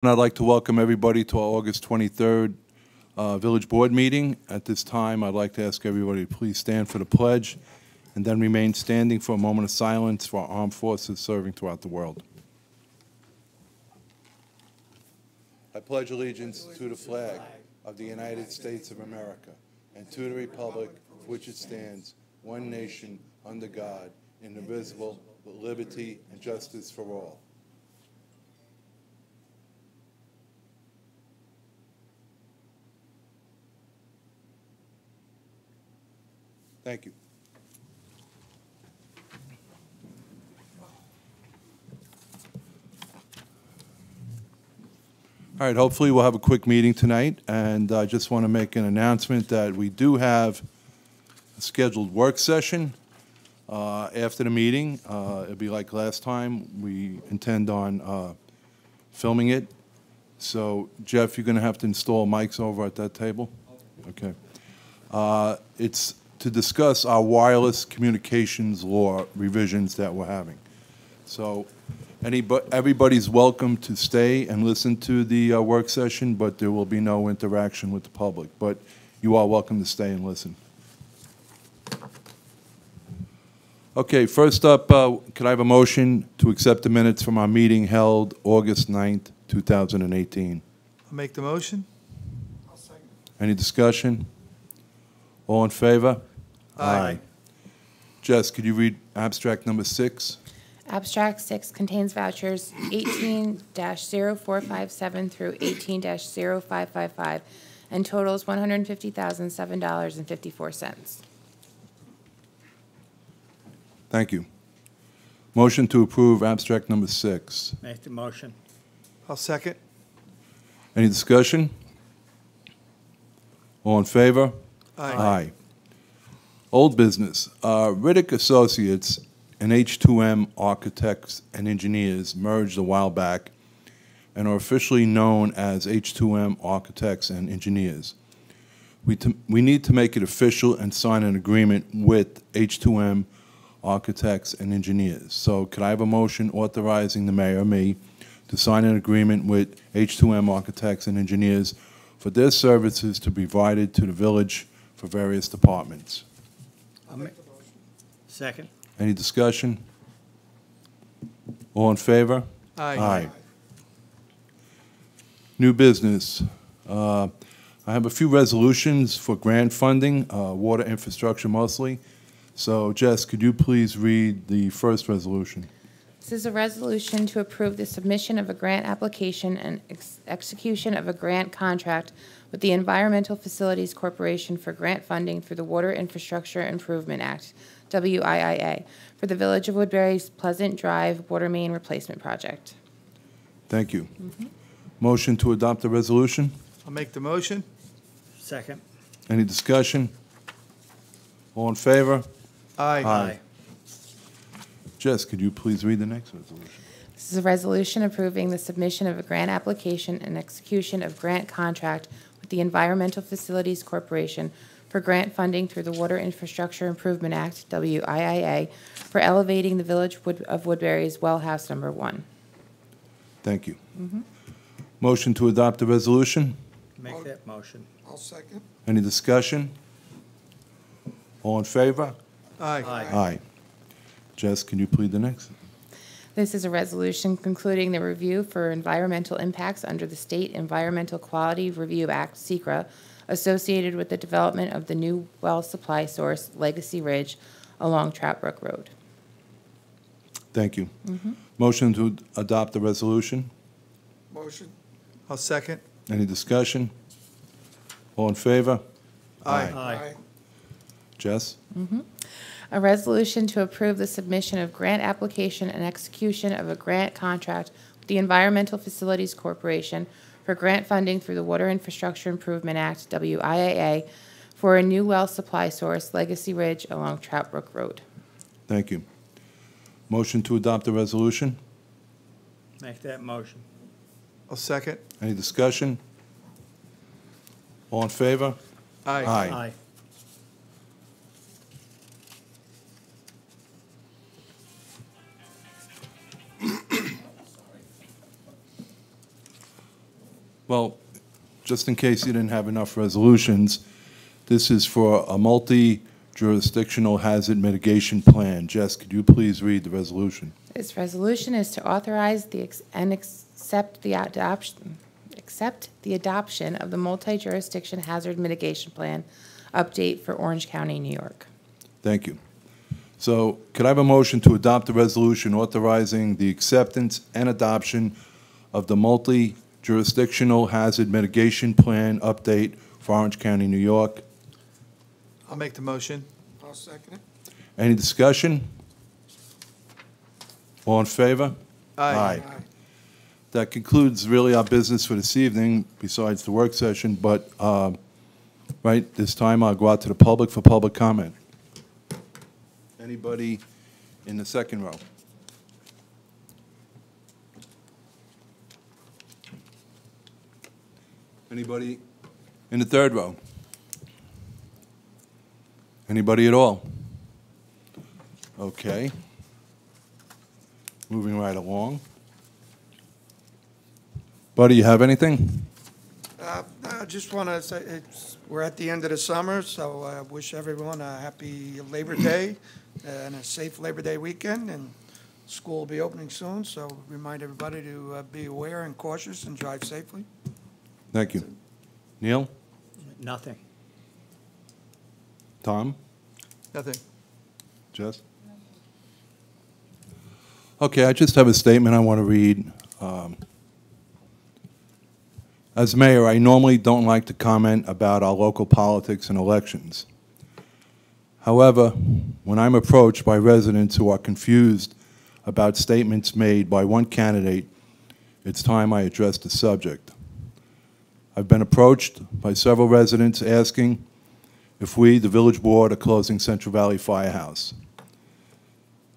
I'd like to welcome everybody to our August 23rd Village Board meeting. At this time, I'd like to ask everybody to please stand for the pledge and then remain standing for a moment of silence for our armed forces serving throughout the world. I pledge allegiance to the flag of the United States of America and to the republic for which it stands, one nation, under God, indivisible, with liberty and justice for all. Thank you. All right, hopefully we'll have a quick meeting tonight, and I just want to make an announcement that we do have a scheduled work session after the meeting. It'll be like last time. We intend on filming it. So, Jeff, you're going to have to install mics over at that table? Okay. It's to discuss our wireless communications law revisions that we're having. So everybody's welcome to stay and listen to the work session, but there will be no interaction with the public. But you are welcome to stay and listen. Okay, first up, could I have a motion to accept the minutes from our meeting held August 9th, 2018? I'll make the motion. I'll second. Any discussion? All in favor? Aye. Jess, could you read abstract number 6? Abstract 6 contains vouchers 18-0457 through 18-0555 and totals $150,007.54. Thank you. Motion to approve abstract number 6. Make the motion. I'll second. Any discussion? All in favor? Aye. Old business. Riddick Associates and H2M Architects and Engineers merged a while back and are officially known as H2M Architects and Engineers. We need to make it official and sign an agreement with H2M Architects and Engineers. So could I have a motion authorizing the mayor, me, to sign an agreement with H2M Architects and Engineers for their services to be provided to the village for various departments? Second. Any discussion? All in favor? Aye. New business. I have a few resolutions for grant funding, water infrastructure mostly. So, Jess, could you please read the first resolution? This is a resolution to approve the submission of a grant application and execution of a grant contract with the Environmental Facilities Corporation for grant funding through the Water Infrastructure Improvement Act, WIIA, for the Village of Woodbury's Pleasant Drive Water Main Replacement Project. Thank you. Motion to adopt the resolution? I'll make the motion. Second. Any discussion? All in favor? Aye. Jess, could you please read the next resolution? This is a resolution approving the submission of a grant application and execution of grant contract with the Environmental Facilities Corporation for grant funding through the Water Infrastructure Improvement Act, WIIA, for elevating the Village of Woodbury's Well House Number 1. Thank you. Motion to adopt the resolution? Make that motion. I'll second. Any discussion? All in favor? Aye. Aye. Jess, can you plead the next? This is a resolution concluding the review for environmental impacts under the State Environmental Quality Review Act, SECRA, associated with the development of the new well supply source, Legacy Ridge, along Trout Brook Road. Thank you. Motion to adopt the resolution? Motion. I'll second. Any discussion? All in favor? Aye. Jess? A resolution to approve the submission of grant application and execution of a grant contract with the Environmental Facilities Corporation for grant funding through the Water Infrastructure Improvement Act, WIIA, for a new well supply source, Legacy Ridge, along Trout Brook Road. Thank you. Motion to adopt the resolution? Make that motion. I'll second. Any discussion? All in favor? Aye. Well, just in case you didn't have enough resolutions, this is for a multi-jurisdictional hazard mitigation plan. Jess, could you please read the resolution? This resolution is to authorize and accept the adoption of the multi-jurisdiction hazard mitigation plan update for Orange County, New York. Thank you. So could I have a motion to adopt the resolution authorizing the acceptance and adoption of the multi-jurisdictional hazard mitigation plan update for Orange County, New York? I'll make the motion. I'll second it. Any discussion? All in favor? Aye. That concludes really our business for this evening, besides the work session, but right this time I'll go out to the public for public comment. Anybody in the second row? Anybody in the third row? Anybody at all? Okay. Moving right along. Buddy, you have anything? I just want to say we're at the end of the summer, so I wish everyone a happy Labor Day and a safe Labor Day weekend. And school will be opening soon, so remind everybody to be aware and cautious and drive safely. Thank you. Neil? Nothing. Tom? Nothing. Jess? Okay, I just have a statement I want to read. As mayor, I normally don't like to comment about our local politics and elections. However, when I'm approached by residents who are confused about statements made by one candidate, it's time I address the subject. I've been approached by several residents asking if we, the village board, are closing Central Valley Firehouse.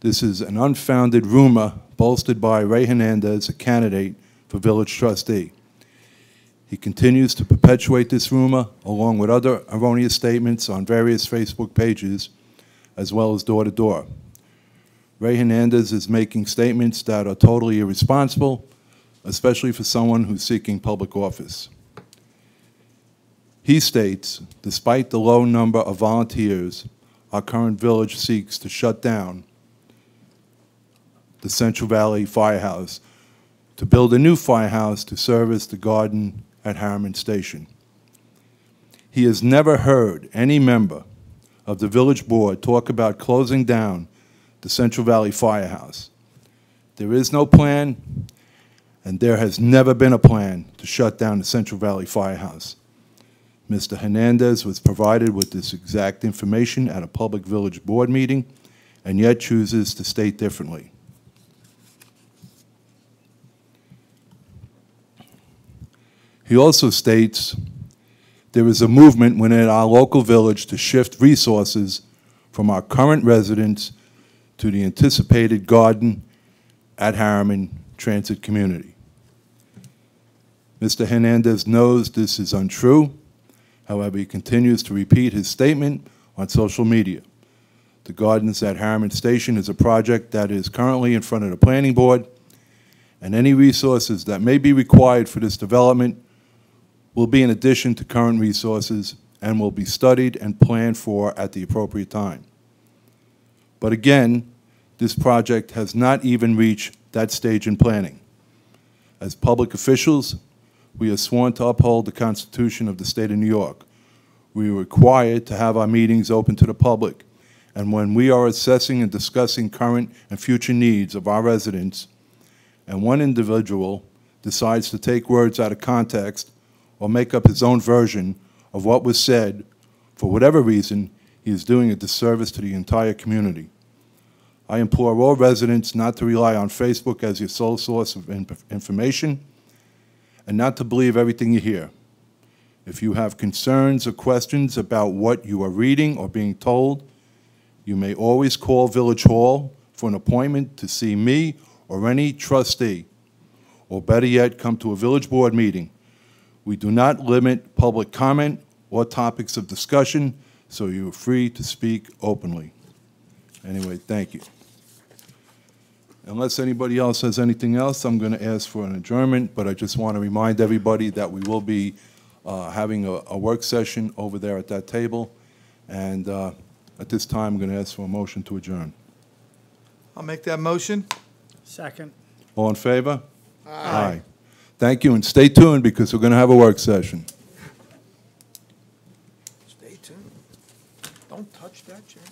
This is an unfounded rumor bolstered by Ray Hernandez, a candidate for village trustee. He continues to perpetuate this rumor, along with other erroneous statements on various Facebook pages, as well as door-to-door. Ray Hernandez is making statements that are totally irresponsible, especially for someone who's seeking public office. He states, despite the low number of volunteers, our current village seeks to shut down the Central Valley Firehouse to build a new firehouse to service the garden at Harriman Station. He has never heard any member of the village board talk about closing down the Central Valley Firehouse. There is no plan, and there has never been a plan to shut down the Central Valley Firehouse. Mr. Hernandez was provided with this exact information at a public village board meeting, and yet chooses to state differently. He also states there is a movement within our local village to shift resources from our current residents to the anticipated garden at Harriman transit community. Mr. Hernandez knows this is untrue. However, he continues to repeat his statement on social media. The gardens at Harriman Station is a project that is currently in front of the planning board, and any resources that may be required for this development will be in addition to current resources and will be studied and planned for at the appropriate time. But again, this project has not even reached that stage in planning. As public officials, we are sworn to uphold the Constitution of the State of New York. We are required to have our meetings open to the public, and when we are assessing and discussing current and future needs of our residents, and one individual decides to take words out of context or make up his own version of what was said, for whatever reason, he is doing a disservice to the entire community. I implore all residents not to rely on Facebook as your sole source of information and not to believe everything you hear. If you have concerns or questions about what you are reading or being told, you may always call Village Hall for an appointment to see me or any trustee, or better yet, come to a village board meeting. We do not limit public comment or topics of discussion, so you are free to speak openly. Anyway, thank you. Unless anybody else has anything else, I'm going to ask for an adjournment, but I just want to remind everybody that we will be having a work session over there at that table, and at this time, I'm going to ask for a motion to adjourn. I'll make that motion. Second. All in favor? Aye. Thank you, and stay tuned because we're going to have a work session. Stay tuned. Don't touch that chair.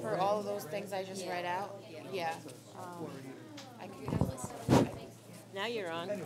For all of those things I just read out? Yeah. I could. Now you're on.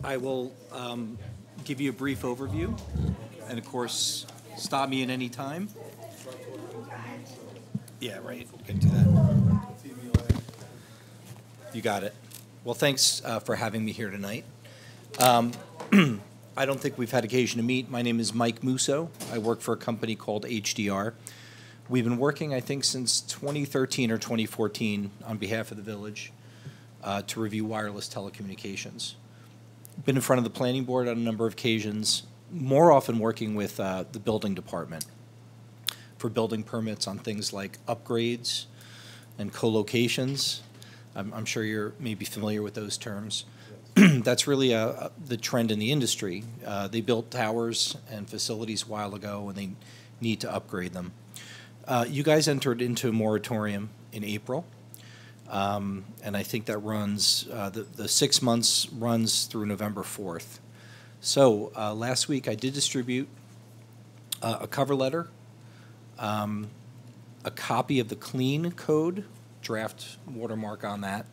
I will give you a brief overview, and of course, stop me at any time. Yeah, right. Can do that. You got it. Well, thanks for having me here tonight. I don't think we've had occasion to meet. My name is Mike Musso. I work for a company called HDR. We've been working, I think, since 2013 or 2014 on behalf of the Village to review wireless telecommunications. Been in front of the planning board on a number of occasions, more often working with the building department for building permits on things like upgrades and co-locations. I'm sure you're maybe familiar with those terms. That's really the trend in the industry. They built towers and facilities a while ago, and they need to upgrade them. You guys entered into a moratorium in April, and I think that runs, the 6 months runs through November 4th. So last week I did distribute a cover letter, a copy of the clean code, draft watermark on that,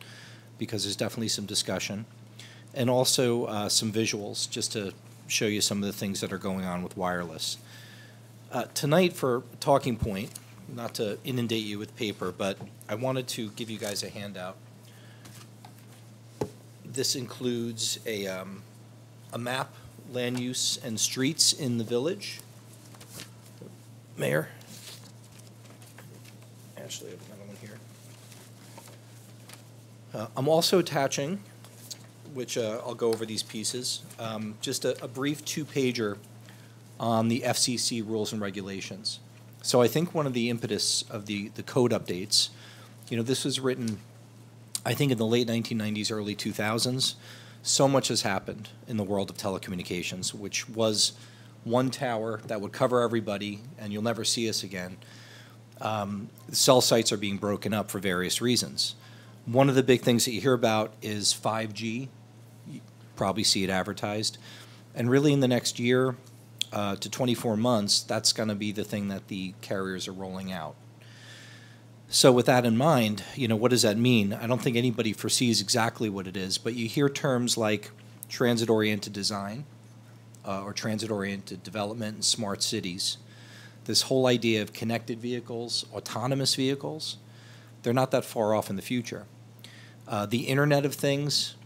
because there's definitely some discussion, and also some visuals just to show you some of the things that are going on with wireless. Tonight, for talking point, not to inundate you with paper, but I wanted to give you guys a handout. This includes a map, land use, and streets in the village. Mayor? Actually, I have another one here. I'm also attaching, which I'll go over these pieces, just a brief two-pager on the FCC rules and regulations. So I think one of the impetus of the code updates, this was written, I think, in the late 1990s, early 2000s. So much has happened in the world of telecommunications, which was one tower that would cover everybody, and you'll never see us again. Cell sites are being broken up for various reasons. One of the big things that you hear about is 5G. You probably see it advertised. And really in the next year to 24 months, that's going to be the thing that the carriers are rolling out. So with that in mind, what does that mean? I don't think anybody foresees exactly what it is, but you hear terms like transit-oriented design or transit-oriented development and smart cities. This whole idea of connected vehicles, autonomous vehicles, they're not that far off in the future. The Internet of Things,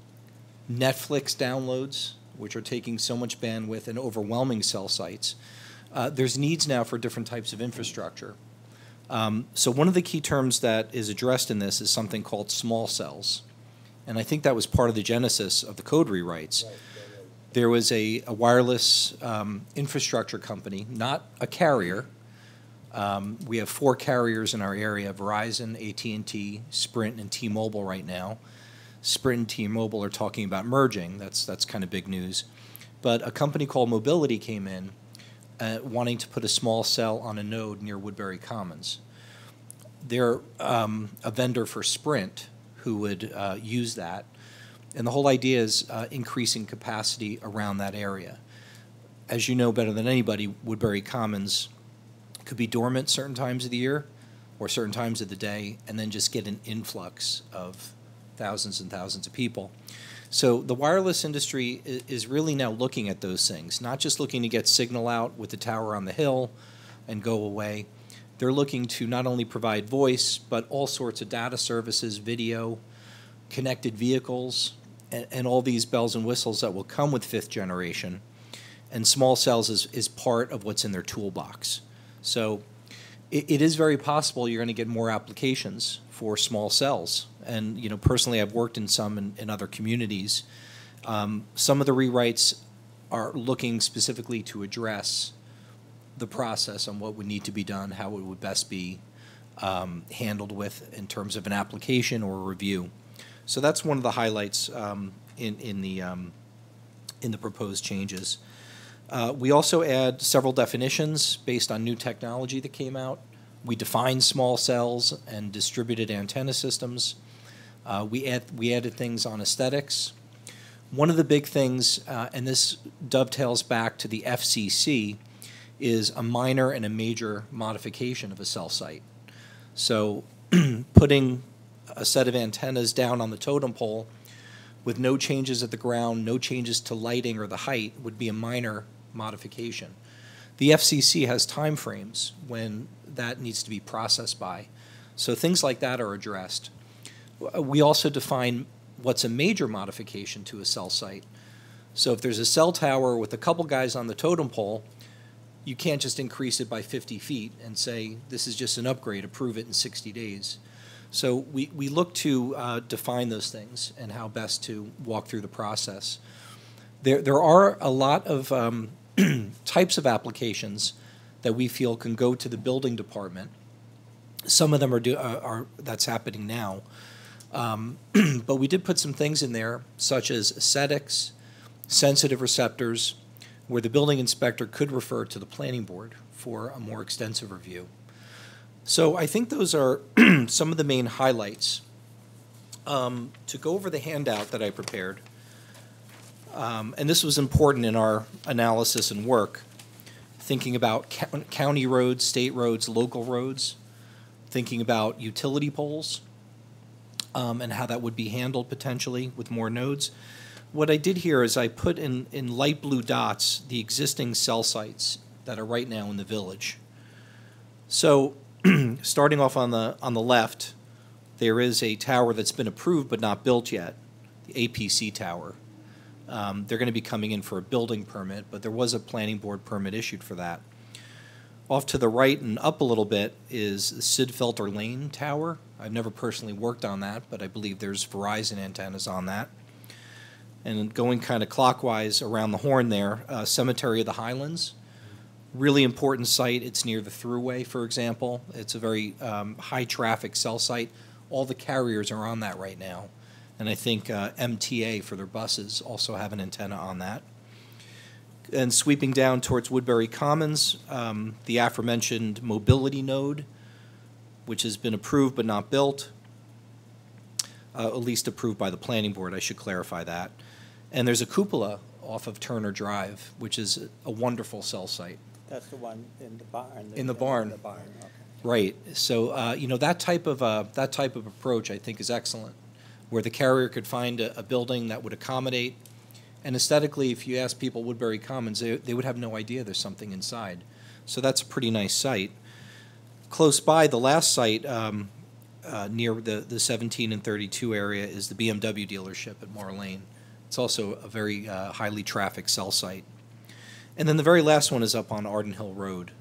Netflix downloads, which are taking so much bandwidth and overwhelming cell sites. There's needs now for different types of infrastructure. So one of the key terms that is addressed in this is something called small cells. And I think that was part of the genesis of the code rewrites. There was a wireless infrastructure company, not a carrier. We have 4 carriers in our area: Verizon, AT&T, Sprint, and T-Mobile right now. Sprint and T-Mobile are talking about merging. That's kind of big news. But a company called Mobility came in wanting to put a small cell on a node near Woodbury Commons. They're a vendor for Sprint who would use that. And the whole idea is increasing capacity around that area. As you know better than anybody, Woodbury Commons could be dormant certain times of the year or certain times of the day, and then just get an influx of thousands and thousands of people. So the wireless industry is really now looking at those things, not just looking to get signal out with the tower on the hill and go away. They're looking to not only provide voice, but all sorts of data services, video, connected vehicles, and all these bells and whistles that will come with 5th generation. And small cells is part of what's in their toolbox. So it is very possible you're going to get more applications for small cells. And personally, I've worked in some in other communities. Some of the rewrites are looking specifically to address the process on what would need to be done, how it would best be handled with in terms of an application or a review. So that's one of the highlights in the proposed changes. We also add several definitions based on new technology that came out. We define small cells and distributed antenna systems. We added things on aesthetics. One of the big things, and this dovetails back to the FCC, is a minor and a major modification of a cell site. So putting a set of antennas down on the totem pole with no changes at the ground, no changes to lighting or the height, would be a minor modification. The FCC has timeframes when that needs to be processed by. So things like that are addressed. We also define what's a major modification to a cell site. So if there's a cell tower with a couple guys on the totem pole, you can't just increase it by 50 feet and say, this is just an upgrade, approve it in 60 days. So we look to define those things and how best to walk through the process. There are a lot of types of applications that we feel can go to the building department. Some of them are that's happening now. But we did put some things in there, such as aesthetics, sensitive receptors, where the building inspector could refer to the planning board for a more extensive review. So I think those are some of the main highlights. To go over the handout that I prepared, and this was important in our analysis and work, thinking about county roads, state roads, local roads, thinking about utility poles, and how that would be handled potentially with more nodes. What I did here is I put in light blue dots the existing cell sites that are right now in the village. So starting off on the left, there is a tower that's been approved but not built yet, the APC tower. They're going to be coming in for a building permit, but there was a planning board permit issued for that. Off to the right and up a little bit is the Sidfelter Lane Tower. I've never personally worked on that, but I believe there's Verizon antennas on that. And going kind of clockwise around the horn there, Cemetery of the Highlands. Really important site. It's near the thruway, for example. It's a very high-traffic cell site. All the carriers are on that right now. And I think MTA for their buses also have an antenna on that. And sweeping down towards Woodbury Commons, the aforementioned mobility node, which has been approved but not built, at least approved by the planning board, I should clarify that. And there's a cupola off of Turner Drive, which is a wonderful cell site. That's the one in the barn. In the barn. The barn, okay. Right. So you know, that type of approach I think is excellent, where the carrier could find a building that would accommodate. And aesthetically, if you ask people Woodbury Commons, they would have no idea there's something inside. So that's a pretty nice site. Close by, the last site near the 17 and 32 area is the BMW dealership at Moore Lane. It's also a very highly trafficked cell site. And then the very last one is up on Arden Hill Road.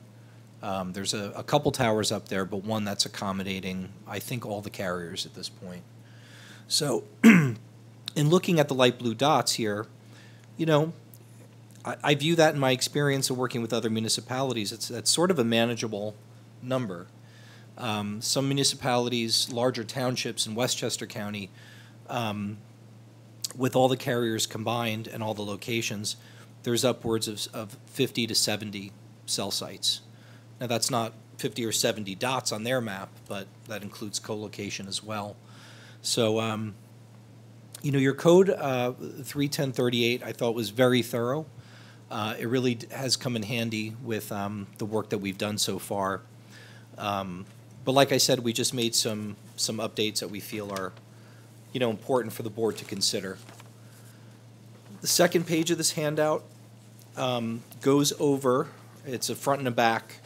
There's a couple towers up there, but one that's accommodating, I think, all the carriers at this point. So in looking at the light blue dots here, you know, I view that in my experience of working with other municipalities. That's sort of a manageable number. Some municipalities, larger townships in Westchester County, with all the carriers combined and all the locations, there's upwards of 50 to 70 cell sites. Now, that's not 50 or 70 dots on their map, but that includes co-location as well. So, you know, your code 31038 I thought was very thorough. It really has come in handy with the work that we've done so far. But like I said, we just made some updates that we feel are, you know, important for the board to consider. The second page of this handout goes over, it's a front and a back,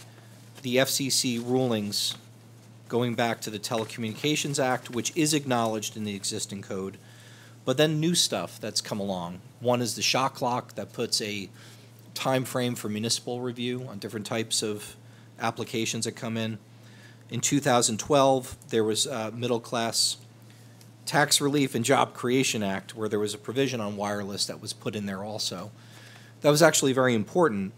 the FCC rulings going back to the Telecommunications Act, which is acknowledged in the existing code, but then new stuff that's come along. One is the shot clock that puts a time frame for municipal review on different types of applications that come in. In 2012, there was Middle Class Tax Relief and Job Creation Act, where there was a provision on wireless that was put in there also. That was actually very important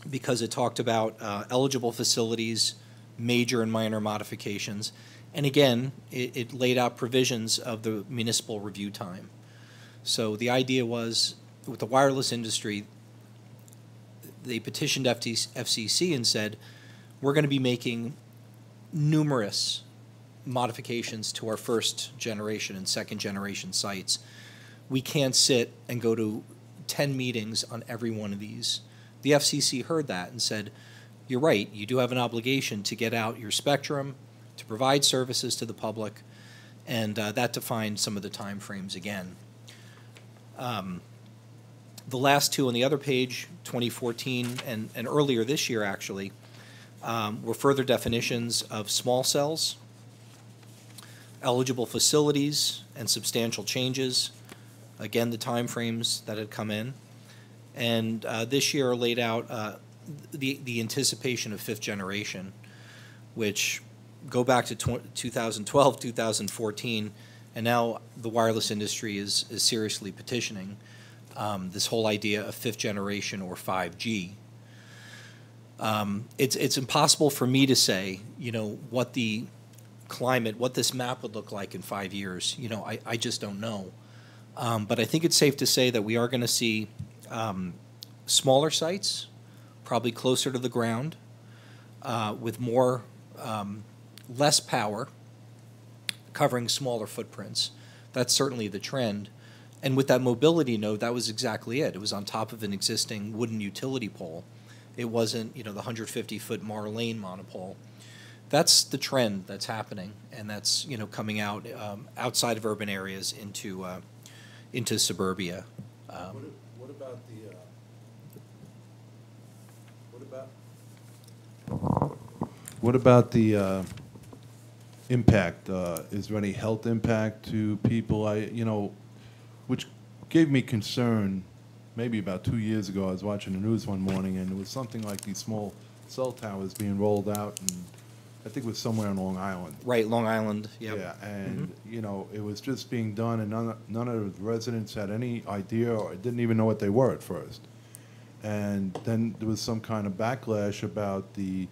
because it talked about eligible facilities, major and minor modifications, and again, it laid out provisions of the municipal review time. So the idea was, with the wireless industry, they petitioned FCC and said, we're going to be making numerous modifications to our first generation and second generation sites. We can't sit and go to 10 meetings on every one of these. The FCC heard that and said, you're right, you do have an obligation to get out your spectrum, to provide services to the public, and that defined some of the time frames again. The last two on the other page, 2014 and earlier this year actually, were further definitions of small cells, eligible facilities, and substantial changes. Again, the timeframes that had come in. And this year laid out the anticipation of fifth generation, which go back to 2012, 2014, and now the wireless industry is seriously petitioning this whole idea of fifth generation or 5G. It's impossible for me to say, what the climate, what this map would look like in 5 years. I just don't know. But I think it's safe to say that we are going to see smaller sites, probably closer to the ground, with less power, covering smaller footprints. That's certainly the trend. And with that mobility node, that was exactly it. It was on top of an existing wooden utility pole. It wasn't, the 150-foot Marlane monopole. That's the trend that's happening, and that's, coming out outside of urban areas into suburbia. What about the impact? Is there any health impact to people? Which gave me concern. Maybe about 2 years ago, I was watching the news one morning, and it was something like these small cell towers being rolled out, and I think it was somewhere on Long Island. Right, Long Island. Yep. Yeah, and it was just being done, and none of the residents had any idea or didn't even know what they were at first. And then there was some kind of backlash about the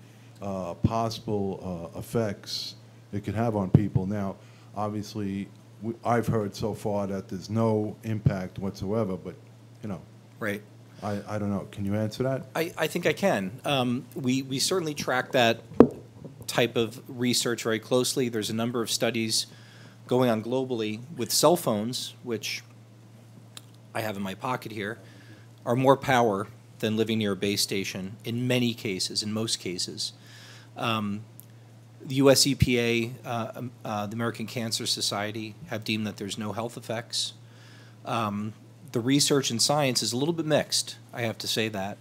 possible effects it could have on people. Now, obviously, I've heard so far that there's no impact whatsoever, but Right. I don't know. Can you answer that? I think I can. We certainly track that type of research very closely. There's a number of studies going on globally with cell phones, which I have in my pocket here, are more power than living near a base station in many cases, in most cases. The US EPA, the American Cancer Society, have deemed that there's no health effects. The research and science is a little bit mixed, I have to say that.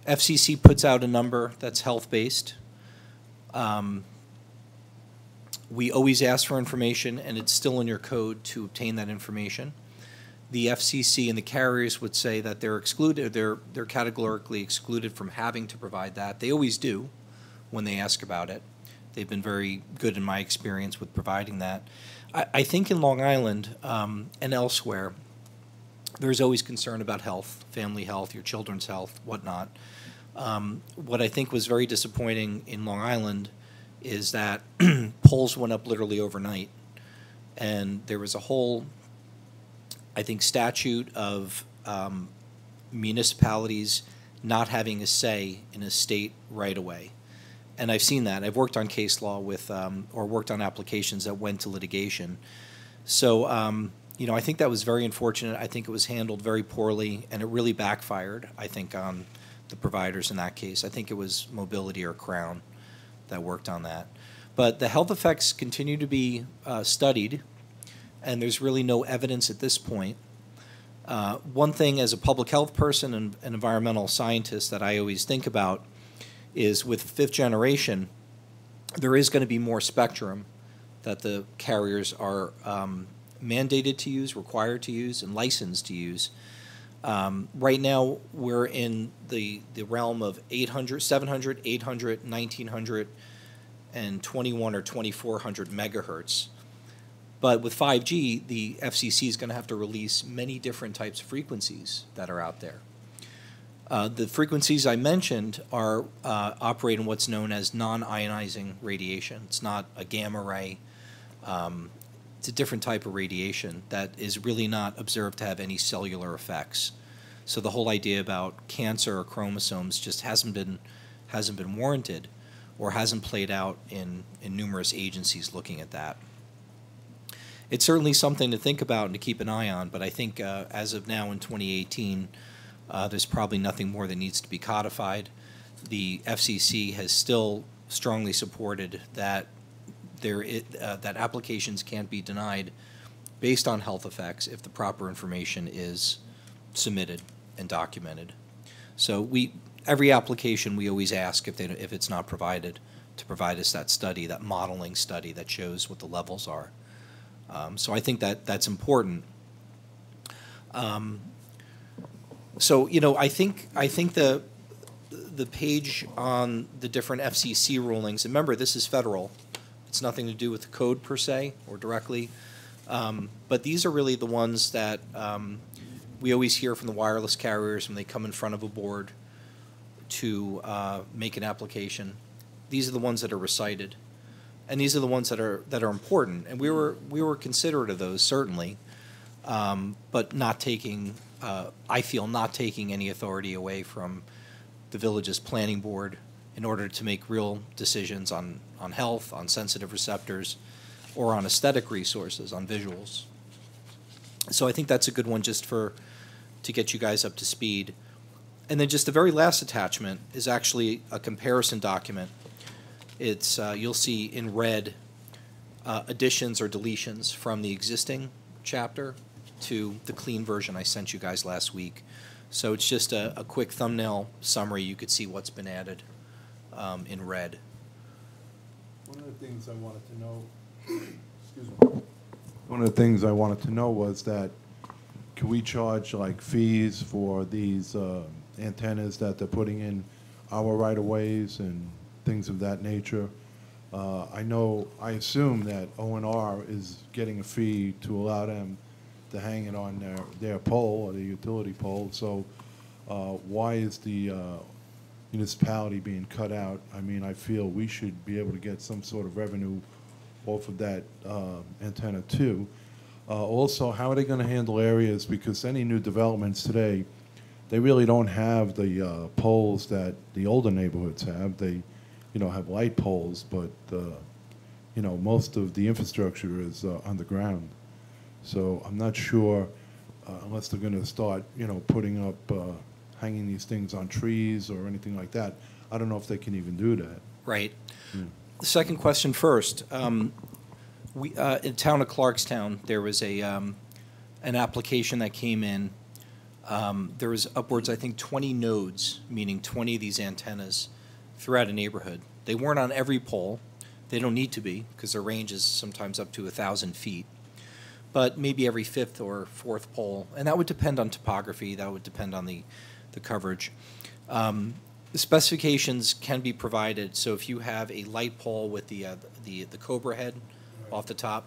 FCC puts out a number that's health-based. We always ask for information, and it's still in your code to obtain that information. The FCC and the carriers would say that they're excluded, they're categorically excluded from having to provide that. They always do when they ask about it. They've been very good in my experience with providing that. I think in Long Island and elsewhere, there's always concern about health, family health, your children's health, whatnot. What I think was very disappointing in Long Island is that polls went up literally overnight. And there was a whole, I think, statute of municipalities not having a say in a state right away. And I've seen that. I've worked on case law with, or worked on applications that went to litigation. So, I think that was very unfortunate. I think it was handled very poorly, and it really backfired, I think, on the providers in that case. I think it was Mobility or Crown that worked on that. But the health effects continue to be studied, and there's really no evidence at this point. One thing as a public health person and an environmental scientist that I always think about is with fifth generation, there is going to be more spectrum that the carriers are mandated to use, required to use, and licensed to use. Right now, we're in the realm of 800, 700, 800, 1900, and 21 or 2400 megahertz. But with 5G, the FCC is going to have to release many different types of frequencies that are out there. The frequencies I mentioned are operate in what's known as non-ionizing radiation. It's not a gamma ray. It's a different type of radiation that is really not observed to have any cellular effects. So the whole idea about cancer or chromosomes just hasn't been warranted, or hasn't played out in numerous agencies looking at that. It's certainly something to think about and to keep an eye on, but I think as of now in 2018, there's probably nothing more that needs to be codified. The FCC has still strongly supported that that applications can't be denied based on health effects if the proper information is submitted and documented. So every application, we always ask if it's not provided, to provide us that study, that modeling study that shows what the levels are. So I think that's important. So, you know, I think the page on the different FCC rulings, remember, this is federal. It's nothing to do with the code per se or directly. But these are really the ones that we always hear from the wireless carriers when they come in front of a board to make an application. These are the ones that are recited, and these are the ones that are important. And we were considerate of those, certainly, but not taking, I feel, not taking any authority away from the village's planning board in order to make real decisions on health, on sensitive receptors, or on aesthetic resources, on visuals. So I think that's a good one just to get you guys up to speed. And then just the very last attachment is actually a comparison document. It's, you'll see in red, additions or deletions from the existing chapter to the clean version I sent you guys last week. So it's just a quick thumbnail summary. You could see what's been added in red. One of the things I wanted to know, excuse me. One of the things I wanted to know was that, can we charge like fees for these antennas that they're putting in our right-of-ways and things of that nature? I assume that O&R is getting a fee to allow them to hang it on their pole or the utility pole. So why is the municipality being cut out? I mean, I feel we should be able to get some sort of revenue off of that antenna too. Also, how are they going to handle areas, because any new developments today, they really don't have the poles that the older neighborhoods have. They, you know, have light poles, but you know, most of the infrastructure is underground. So I'm not sure, unless they're going to start, you know, putting up, hanging these things on trees or anything like that. I don't know if they can even do that. Right. Yeah. The second question first. In the town of Clarkstown, there was an application that came in. There was upwards, I think, 20 nodes, meaning 20 of these antennas throughout a neighborhood. They weren't on every pole. They don't need to be, because their range is sometimes up to 1,000 feet. But maybe every fifth or fourth pole, and that would depend on topography. That would depend on the coverage. The specifications can be provided. So if you have a light pole with the Cobra head off the top,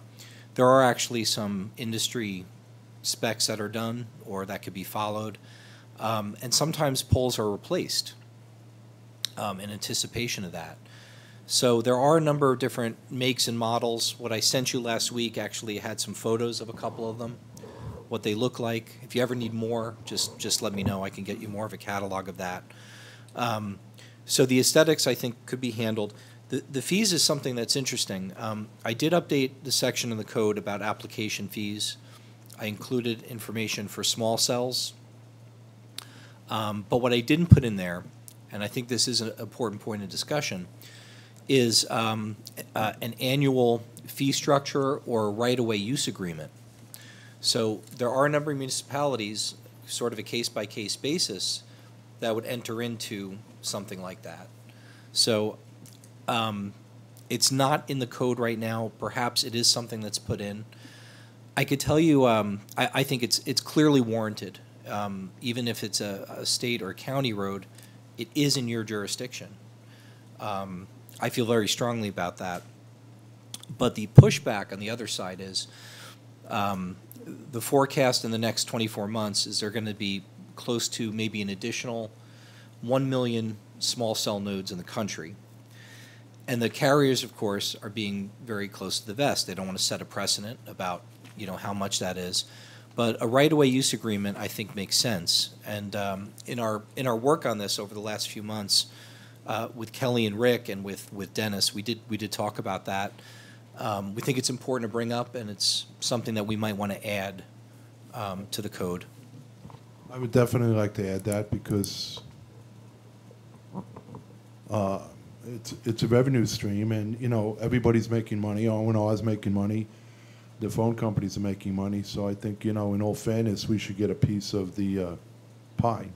there are actually some industry specs that are done or that could be followed. And sometimes poles are replaced in anticipation of that. So there are a number of different makes and models. What I sent you last week actually had some photos of a couple of them, what they look like. If you ever need more, just let me know. I can get you more of a catalog of that. So the aesthetics, I think, could be handled. The fees is something that's interesting. I did update the section in the code about application fees. I included information for small cells. But what I didn't put in there, and I think this is an important point of discussion, is an annual fee structure or a right-of-way use agreement. So there are a number of municipalities, sort of a case-by-case basis, that would enter into something like that. So it's not in the code right now. Perhaps it is something that's put in. I could tell you, I think it's clearly warranted. Even if it's a state or a county road, it is in your jurisdiction. I feel very strongly about that. But the pushback on the other side is the forecast in the next 24 months is they're going to be close to maybe an additional 1 million small cell nodes in the country. And the carriers, of course, are being very close to the vest. They don't want to set a precedent about, you know, how much that is. But a right-of-way use agreement, I think, makes sense. And in our work on this over the last few months, with Kelly and Rick and with Dennis, we did talk about that. We think it's important to bring up, and it's something that we might want to add to the code. I would definitely like to add that, because it's a revenue stream, and you know, everybody's making money. O&R is making money, the phone companies are making money, so I think, in all fairness, we should get a piece of the pie.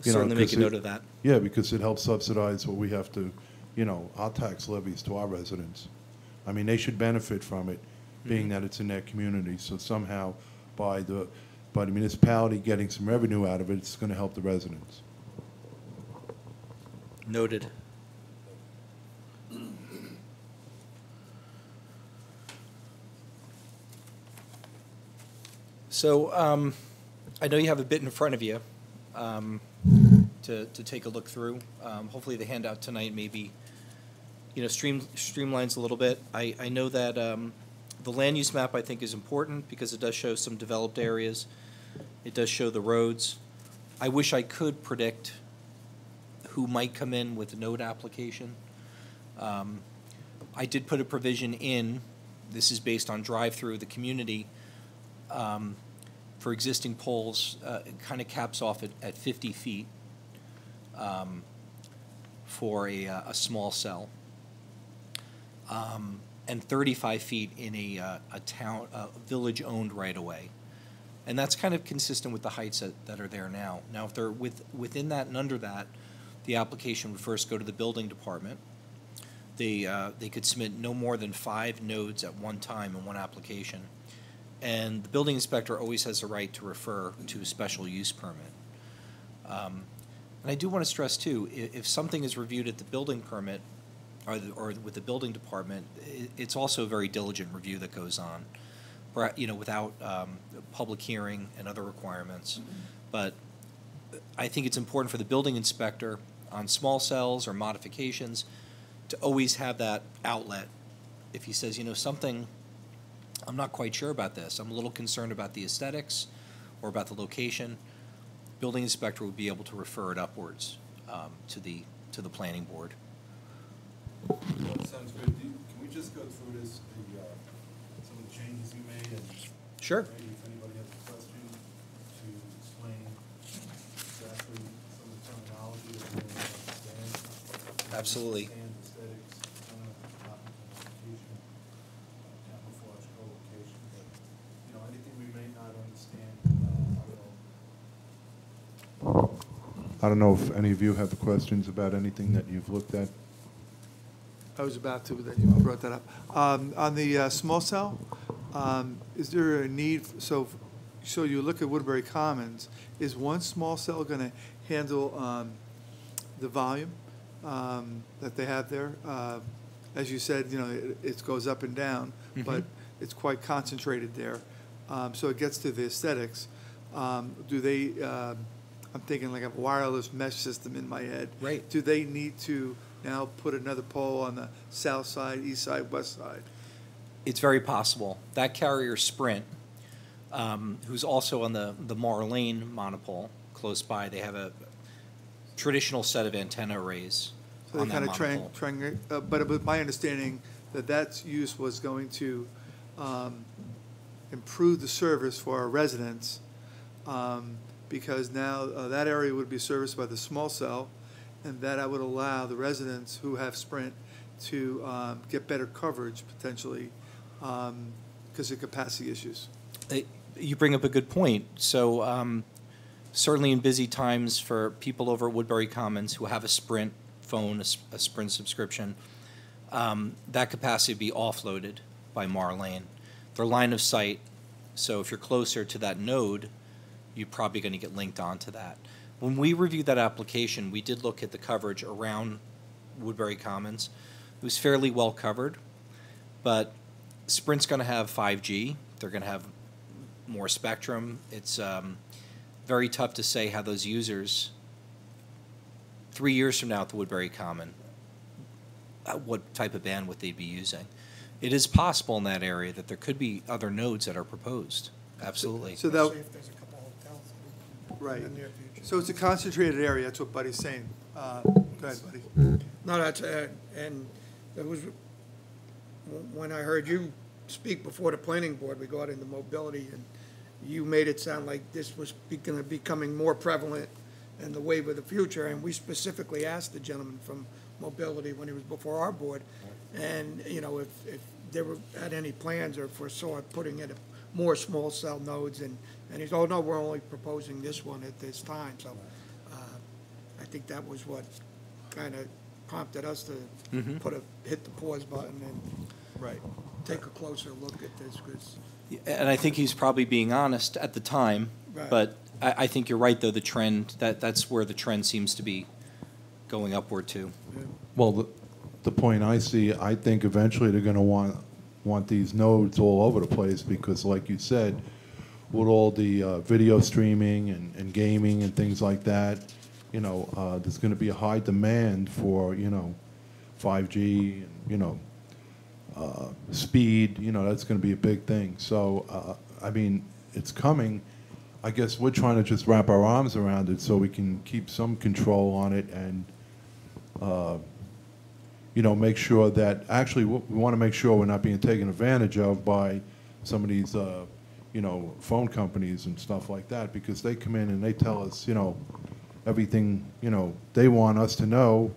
Certainly make a 'cause note of that. Yeah, because it helps subsidize what we have to, our tax levies to our residents. I mean, they should benefit from it, being that it's in their community. So somehow, by the municipality getting some revenue out of it, it's going to help the residents. Noted. So I know you have a bit in front of you to take a look through. Hopefully the handout tonight maybe streamlines a little bit. I know that the land use map I think is important because it does show some developed areas. It does show the roads. I wish I could predict who might come in with a node application. I did put a provision in, this is based on drive-through, the community, for existing poles, it kind of caps off at 50 feet for a small cell, and 35 feet in a town, village-owned right-of-way. And that's kind of consistent with the heights that are there now. Now, if they're within that and under that, the application would first go to the building department. They could submit no more than 5 nodes at one time in one application. And the building inspector always has the right to refer to a special use permit. And I do want to stress, too, if something is reviewed at the building permit or with the building department, it's also a very diligent review that goes on, without public hearing and other requirements. But I think it's important for the building inspector on small cells or modifications to always have that outlet. If he says, something, I'm not quite sure about this, I'm a little concerned about the aesthetics or about the location, building inspector would be able to refer it upwards to the planning board. Sounds good. Can we just go through this, some of the changes you made, and Sure. maybe if anybody has a question, to explain exactly some of the terminology that we don't understand. Absolutely. Understand aesthetics, application, camouflage co-location, but, anything we may not understand, I don't know if any of you have questions about anything that you've looked at. I was about to, that you brought that up. On the small cell, is there a need, so you look at Woodbury Commons, is one small cell going to handle the volume that they have there? As you said, it goes up and down, but it's quite concentrated there. So it gets to the aesthetics. Do they, I'm thinking like a wireless mesh system in my head. Right. Do they need to now put another pole on the south side, east side, west side? It's very possible. That carrier Sprint, who's also on the Marlane monopole close by, they have a traditional set of antenna arrays So on they that kind monopole. of but it was my understanding that use was going to improve the service for our residents, because now that area would be serviced by the small cell, and that would allow the residents who have Sprint to get better coverage potentially because of capacity issues. You bring up a good point. So certainly in busy times for people over at Woodbury Commons who have a Sprint phone, a Sprint subscription, that capacity would be offloaded by Marlane. Their line of sight, so if you're closer to that node, you're probably going to get linked onto that. When we reviewed that application, we did look at the coverage around Woodbury Commons. It was fairly well covered, but Sprint's going to have 5G. They're going to have more spectrum. It's very tough to say how those users, 3 years from now at the Woodbury Common, what type of bandwidth they'd be using. It is possible in that area that there could be other nodes that are proposed. Absolutely. Especially So that, if there's a couple hotels right. in the near future. So it's a concentrated area. That's what Buddy's saying. Go ahead, Buddy. No, that's, and it was, when I heard you speak before the planning board regarding the mobility, and you made it sound like this was becoming more prevalent and the wave of the future, and we specifically asked the gentleman from mobility when he was before our board, and, if they had any plans or foresaw putting in more small cell nodes, and he's, oh, no, we're only proposing this one at this time, so I think that was what kind of prompted us to hit the pause button and Right. take a closer look at this, because, And I think he's probably being honest at the time, Right. but I think you're right, though, the trend, that's where the trend seems to be going upward to. Well, the point I see, I think eventually they're gonna want these nodes all over the place, because like you said, with all the video streaming and gaming and things like that, you know, there's gonna be a high demand for, you know, 5G, and, you know, speed, you know, that's gonna be a big thing. So, I mean, it's coming. I guess we're trying to just wrap our arms around it so we can keep some control on it and, you know, make sure that, actually, we want to make sure we're not being taken advantage of by some of these, you know, phone companies and stuff like that, because they come in and they tell us, you know, everything, you know, they want us to know,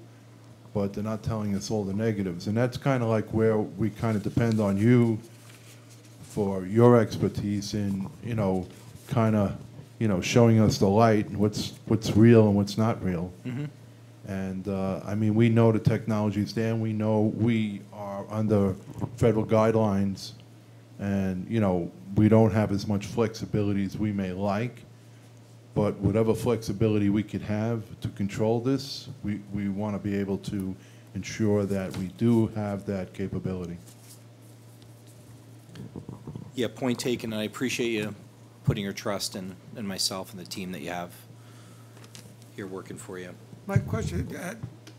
but they're not telling us all the negatives. And that's kind of like where we kind of depend on you for your expertise in, you know, kind of, you know, showing us the light and what's real and what's not real. And, I mean, we know the technology's there, and we know we are under federal guidelines, and, you know, we don't have as much flexibility as we may like, but whatever flexibility we could have to control this, we want to be able to ensure that we do have that capability. Yeah, point taken, and I appreciate you putting your trust in myself and the team that you have here working for you. my question,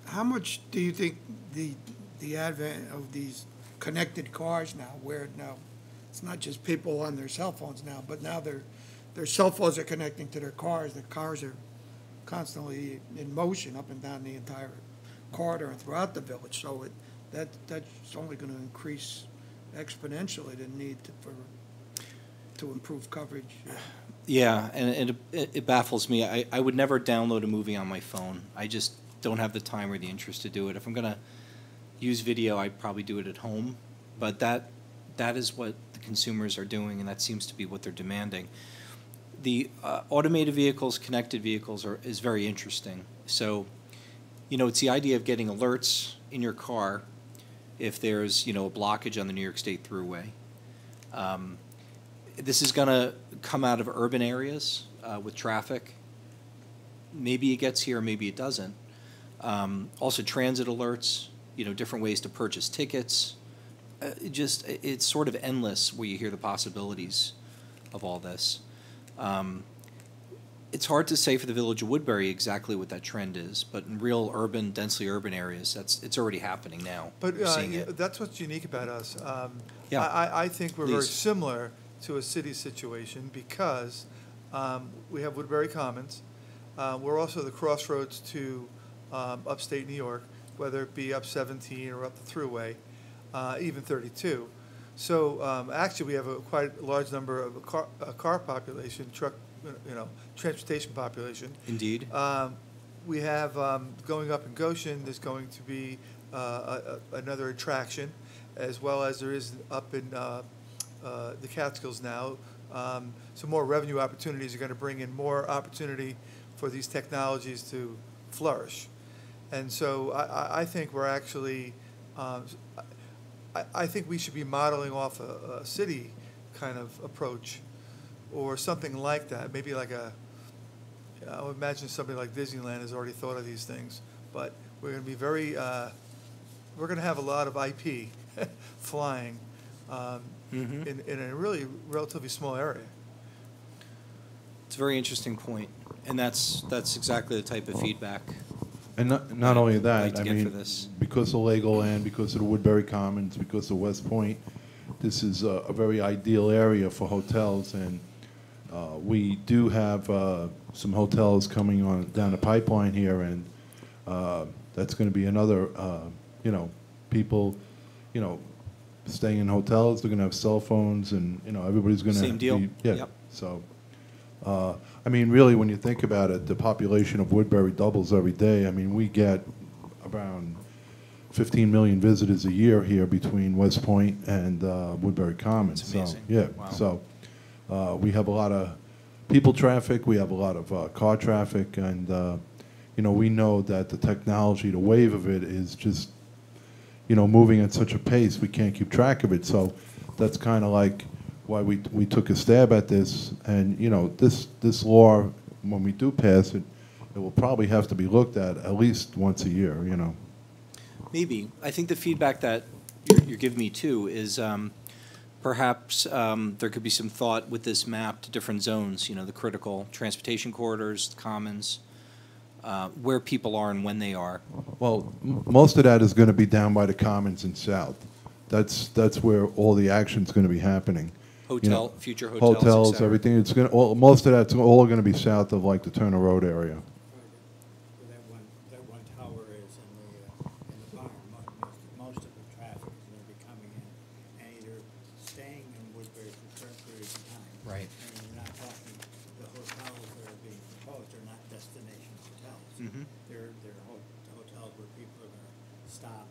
how much do you think the advent of these connected cars now, where now it's not just people on their cell phones now, but now their cell phones are connecting to their cars are constantly in motion up and down the entire corridor and throughout the village, so that's only going to increase exponentially the need to improve coverage. Yeah, and it baffles me. I would never download a movie on my phone. I just don't have the time or the interest to do it. If I'm going to use video, I'd probably do it at home. But that is what the consumers are doing, and that seems to be what they're demanding. The automated vehicles, connected vehicles is very interesting. So, you know, it's the idea of getting alerts in your car if there's, you know, a blockage on the New York State Thruway. This is going to come out of urban areas with traffic. Maybe it gets here, maybe it doesn't. Also, transit alerts, you know, different ways to purchase tickets. It's sort of endless where you hear the possibilities of all this. It's hard to say for the village of Woodbury exactly what that trend is, but in real urban, densely urban areas, it's already happening now. But We're seeing it. that's what's unique about us. Yeah. I think we're very Please. similar to a city situation because we have Woodbury Commons. We're also the crossroads to upstate New York, whether it be up 17 or up the Thruway, even 32. So actually, we have a quite large number of a car population, truck, you know, transportation population. Indeed. We have going up in Goshen. There's going to be another attraction, as well as there is up in the Catskills now. Some more revenue opportunities are going to bring in more opportunity for these technologies to flourish. And so I think we're actually, I think we should be modeling off a city kind of approach or something like that. Maybe like I would imagine somebody like Disneyland has already thought of these things, but we're going to be very, we're going to have a lot of IP flying in a really relatively small area. It's a very interesting point, and that's exactly the type of feedback. And not only I'd like that, to I get mean, for this. because of Legoland, because of the Woodbury Commons, because of West Point, this is a very ideal area for hotels, and we do have some hotels coming on down the pipeline here, and that's going to be another, you know, people, you know, staying in hotels. They're going to have cell phones, and you know, everybody's going to Same deal. Yeah. Yep. So, I mean, really, when you think about it, the population of Woodbury doubles every day. I mean, we get around 15 million visitors a year here between West Point and Woodbury Commons. That's amazing. So, yeah, Wow. so we have a lot of people traffic, we have a lot of car traffic, and you know, we know that the technology, the wave of it is just, you know, moving at such a pace we can't keep track of it. So that's kind of like why we took a stab at this. And you know, this law, when we do pass it, it will probably have to be looked at least once a year. You know. Maybe. I think the feedback that you're giving me too is perhaps there could be some thought with this map to different zones, you know, the critical transportation corridors, the commons, where people are and when they are. Well, most of that is going to be down by the Commons and South. That's where all the action's going to be happening. Future hotels, et hotels, cetera. everything. It's going to, most of that's all going to be south of like the Turner Road area. That one tower is in the barn. Most of the traffic is going to be coming in and either staying in Woodbury for certain periods of time. Right. And you're not talking, the hotels that are being proposed are not destination hotels. Mhm. They're hotels where people are going to stop,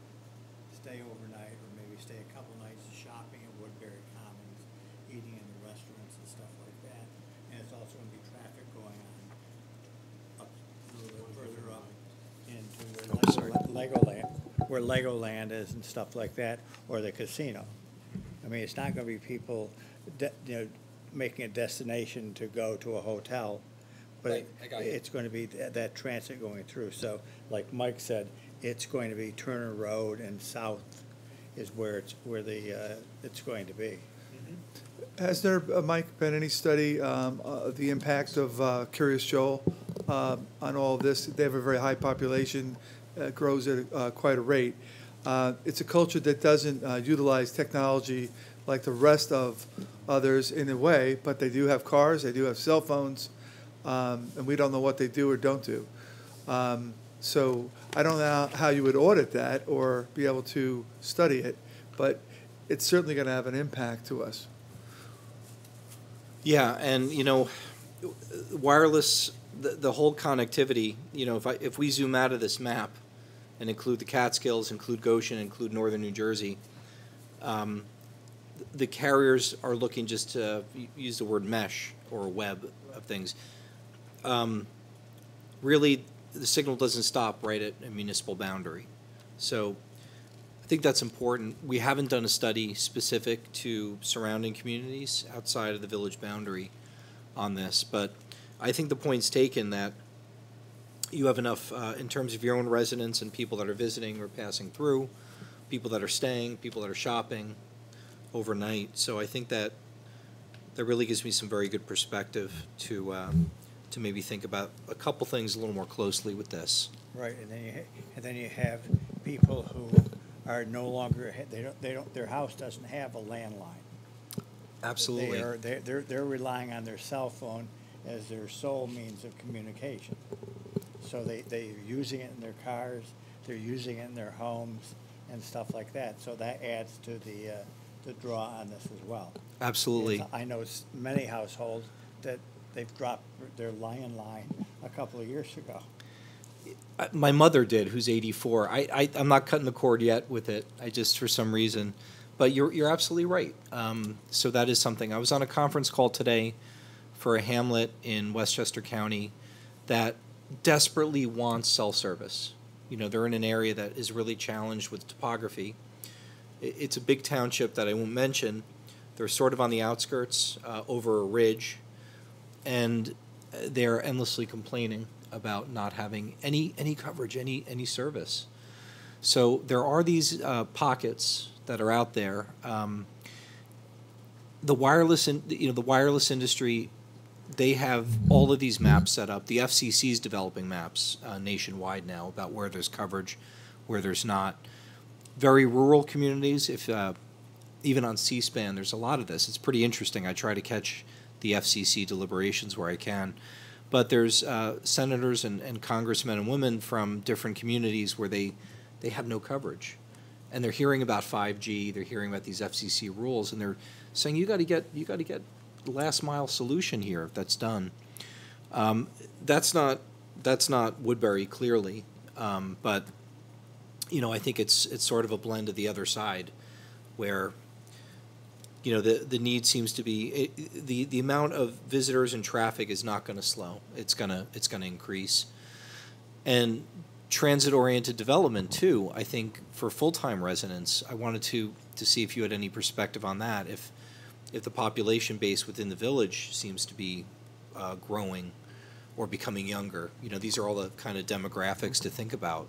stay overnight, or maybe stay a couple nights shopping at Woodbury Commons, eating in the restaurants and stuff like that. And it's also going to be traffic going on up a little bit further up into where Legoland is and stuff like that, or the casino. I mean, it's not going to be people, making a destination to go to a hotel, but Right, I got you. it's going to be that transit going through. So, like Mike said, it's going to be Turner Road and south is where it's going to be. Has there, Mike, been any study of the impact of Curious Joel on all of this? They have a very high population, grows at quite a rate. It's a culture that doesn't utilize technology like the rest of others in a way, but they do have cars, they do have cell phones, and we don't know what they do or don't do. So I don't know how you would audit that or be able to study it, but it's certainly going to have an impact to us. Yeah, and you know, wireless, the whole connectivity. You know, if we zoom out of this map and include the Catskills, include Goshen, include northern New Jersey, the carriers are looking just to use the word mesh or a web of things. Really, the signal doesn't stop right at a municipal boundary. So I think that's important. We haven't done a study specific to surrounding communities outside of the village boundary on this, but I think the point's taken that you have enough in terms of your own residents and people that are visiting or passing through, people that are staying, people that are shopping overnight. So I think that really gives me some very good perspective to maybe think about a couple things a little more closely with this. Right, and then you have people who are no longer, their house doesn't have a landline. Absolutely. They're relying on their cell phone as their sole means of communication. So they're using it in their cars, they're using it in their homes and stuff like that. So that adds to the draw on this as well. Absolutely. I know many households that they've dropped their landline a couple of years ago. My mother did, who's 84. I'm not cutting the cord yet with it. I just, for some reason. But you're absolutely right. So that is something. I was on a conference call today for a hamlet in Westchester County that desperately wants cell service. You know, they're in an area that is really challenged with topography. It's a big township that I won't mention. They're sort of on the outskirts, over a ridge, and they're endlessly complaining about not having any coverage, any service. So there are these pockets that are out there. The wireless industry, they have all of these maps set up. The FCC is developing maps nationwide now about where there's coverage, where there's not. Very rural communities, if even on C-SPAN, there's a lot of this. It's pretty interesting. I try to catch the FCC deliberations where I can. But there's senators and congressmen and women from different communities where they have no coverage. And they're hearing about 5G, they're hearing about these FCC rules, and they're saying you got to get the last mile solution here if that's done. That's not Woodbury clearly, but I think it's sort of a blend of the other side, where, the need seems to be, the amount of visitors and traffic is not going to slow. It's gonna increase. And transit-oriented development, too, I think, for full-time residents, I wanted to see if you had any perspective on that, if the population base within the village seems to be growing or becoming younger. These are all the kind of demographics to think about.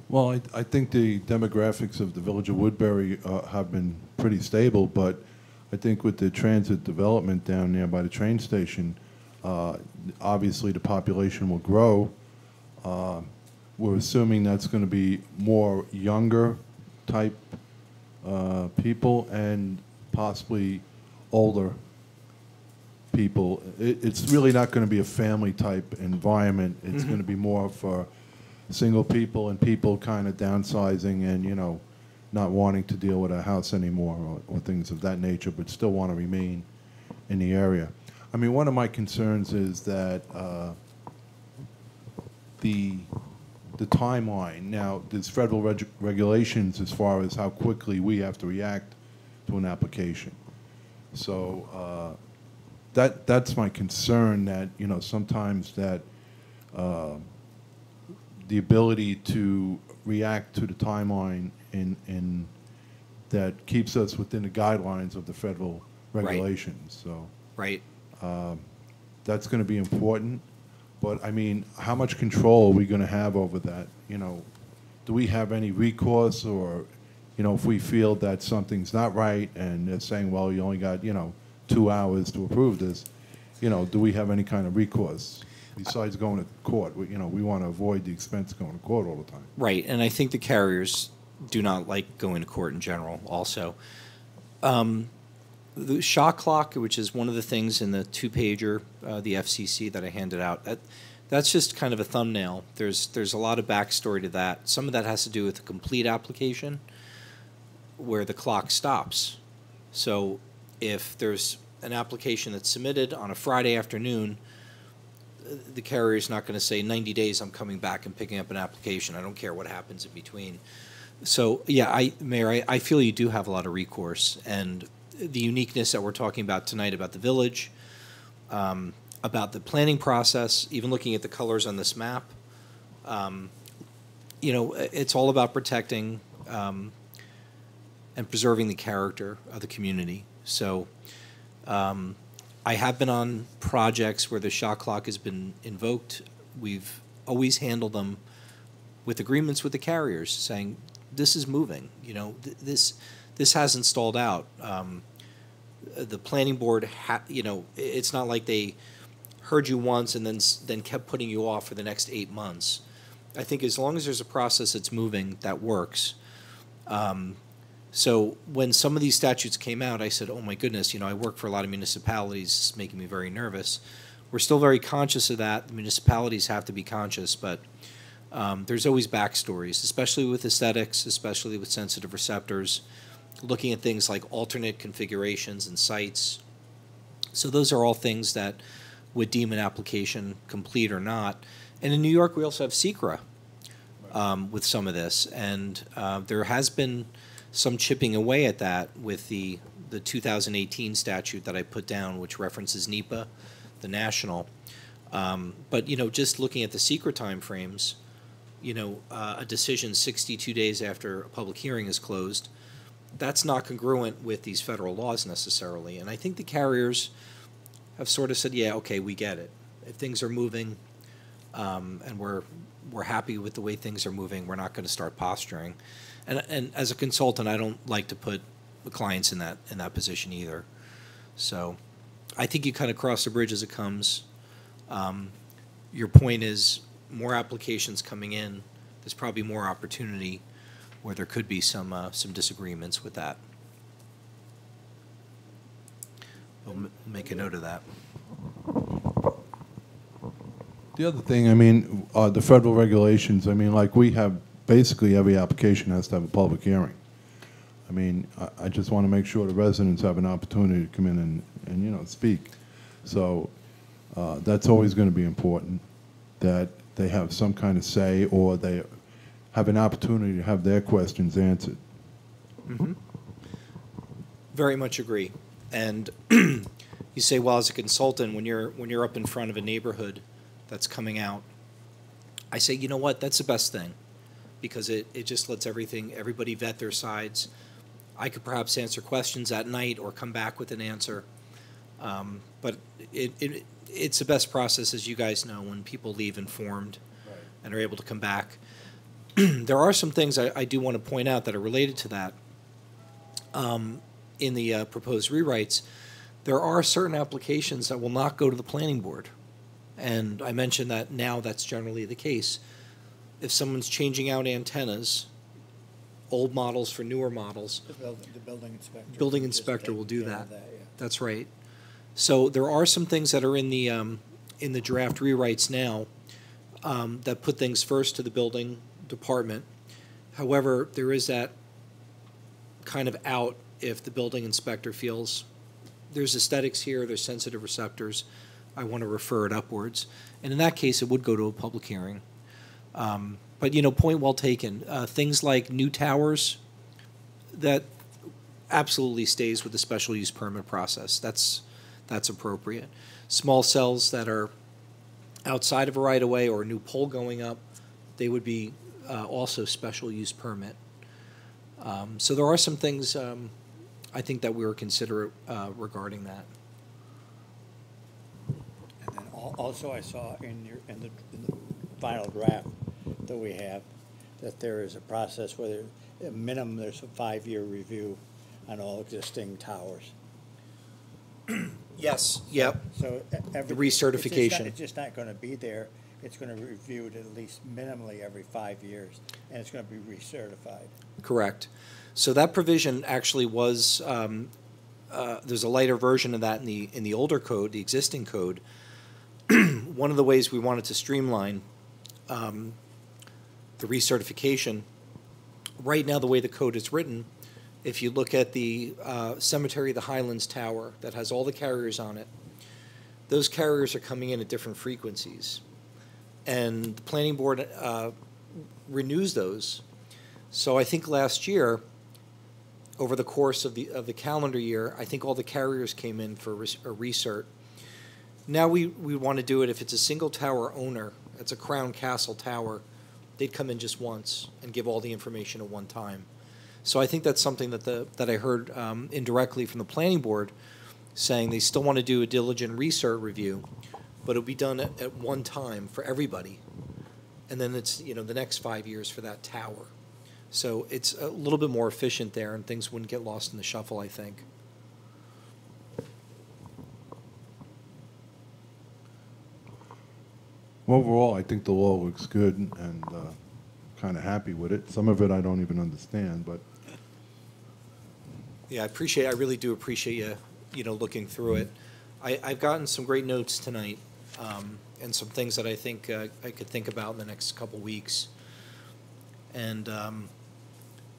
Well, I think the demographics of the village of Woodbury have been pretty stable, but I think with the transit development down there by the train station, obviously the population will grow. We're assuming that's going to be more younger type people and possibly older people. It's really not going to be a family type environment. It's going to be more for single people and people kind of downsizing and, not wanting to deal with a house anymore or things of that nature, but still want to remain in the area. I mean, one of my concerns is that the timeline. Now, there's federal regulations as far as how quickly we have to react to an application. So that's my concern, that, sometimes that the ability to react to the timeline in that keeps us within the guidelines of the federal regulations. So Right. that's going to be important. But, I mean, how much control are we going to have over that? Do we have any recourse, or, if we feel that something's not right and they're saying, well, you only got, 2 hours to approve this, do we have any kind of recourse besides going to court? We want to avoid the expense of going to court all the time. Right, and I think the carriers do not like going to court in general also. The shot clock, which is one of the things in the two-pager, the FCC that I handed out, that's just kind of a thumbnail. There's a lot of backstory to that. Some of that has to do with the complete application, where the clock stops. So if there's an application that's submitted on a Friday afternoon, the carrier is not going to say 90 days I'm coming back and picking up an application. I don't care what happens in between. So yeah, Mayor, I feel you do have a lot of recourse, and the uniqueness that we're talking about tonight about the village, about the planning process, even looking at the colors on this map, it's all about protecting and preserving the character of the community. So I have been on projects where the shot clock has been invoked. We've always handled them with agreements with the carriers, saying this is moving. This hasn't stalled out. The planning board, it's not like they heard you once and then kept putting you off for the next 8 months. I think as long as there's a process that's moving, that works. So when some of these statutes came out, I said, oh my goodness, I work for a lot of municipalities, it's making me very nervous. We're still very conscious of that. The municipalities have to be conscious, but there's always backstories, especially with aesthetics, especially with sensitive receptors, looking at things like alternate configurations and sites. So those are all things that would deem an application complete or not. And in New York, we also have SECRA with some of this. And there has been some chipping away at that with the 2018 statute that I put down, which references NEPA, the national. But, just looking at the SECRA timeframes, a decision 62 days after a public hearing is closed, that's not congruent with these federal laws necessarily. And I think the carriers have sort of said, yeah, okay, we get it. If things are moving and we're happy with the way things are moving, we're not going to start posturing. And as a consultant, I don't like to put the clients in that position either. So I think you kind of cross the bridge as it comes. Your point is more applications coming in. There's probably more opportunity where there could be some disagreements with that. We'll make a note of that. The other thing, I mean, the federal regulations, I mean, like we have, basically every application has to have a public hearing. I mean, I just want to make sure the residents have an opportunity to come in and speak. So that's always going to be important, that they have some kind of say, or they have an opportunity to have their questions answered. Very much agree. And you say, well, as a consultant, when you're up in front of a neighborhood that's coming out, I say, you know what, that's the best thing, because it just lets everybody vet their sides. I could perhaps answer questions at night or come back with an answer. But it's the best process, as you guys know, when people leave informed and are able to come back. There are some things I do want to point out that are related to that. In the proposed rewrites, there are certain applications that will not go to the planning board. And I mentioned that now that's generally the case. If someone's changing out antennas, old models for newer models, The building inspector. building will just inspector take will do care that. of yeah. That's right. So there are some things that are in the draft rewrites now that put things first to the building department. However, there is that kind of out if the building inspector feels there's aesthetics here, there's sensitive receptors, I want to refer it upwards. And in that case, it would go to a public hearing. But, you know, point well taken. Things like new towers, that absolutely stays with the special use permit process. That's appropriate. Small cells that are outside of a right-of-way or a new pole going up, they would be also special use permit. So there are some things I think that we were considerate regarding that. And then also I saw in the final draft that we have, that there is a process where at minimum there's a 5-year review on all existing towers. Yes. Yep. So The recertification. It's just not gonna be there. It's gonna be reviewed at least minimally every 5 years, and it's gonna be recertified. Correct. So that provision actually was, there's a lighter version of that in the older code, the existing code. One of the ways we wanted to streamline the recertification, right now the way the code is written, if you look at the Cemetery of the Highlands Tower that has all the carriers on it, those carriers are coming in at different frequencies. And the planning board renews those. So I think last year, over the course of the calendar year, I think all the carriers came in for a recert. Now we want to do it if it's a single tower owner, it's a Crown Castle tower, they'd come in just once and give all the information at one time. So I think that's something that I heard indirectly from the planning board, saying they still want to do a diligent recert review, but it'll be done at one time for everybody. And then it's, you know, the next 5 years for that tower. So it's a little bit more efficient there, and things wouldn't get lost in the shuffle, I think. Overall, I think the law looks good, and kind of happy with it. Some of it I don't even understand, but Yeah, I really do appreciate you know, looking through it. I've gotten some great notes tonight, and some things that I think I could think about in the next couple weeks. And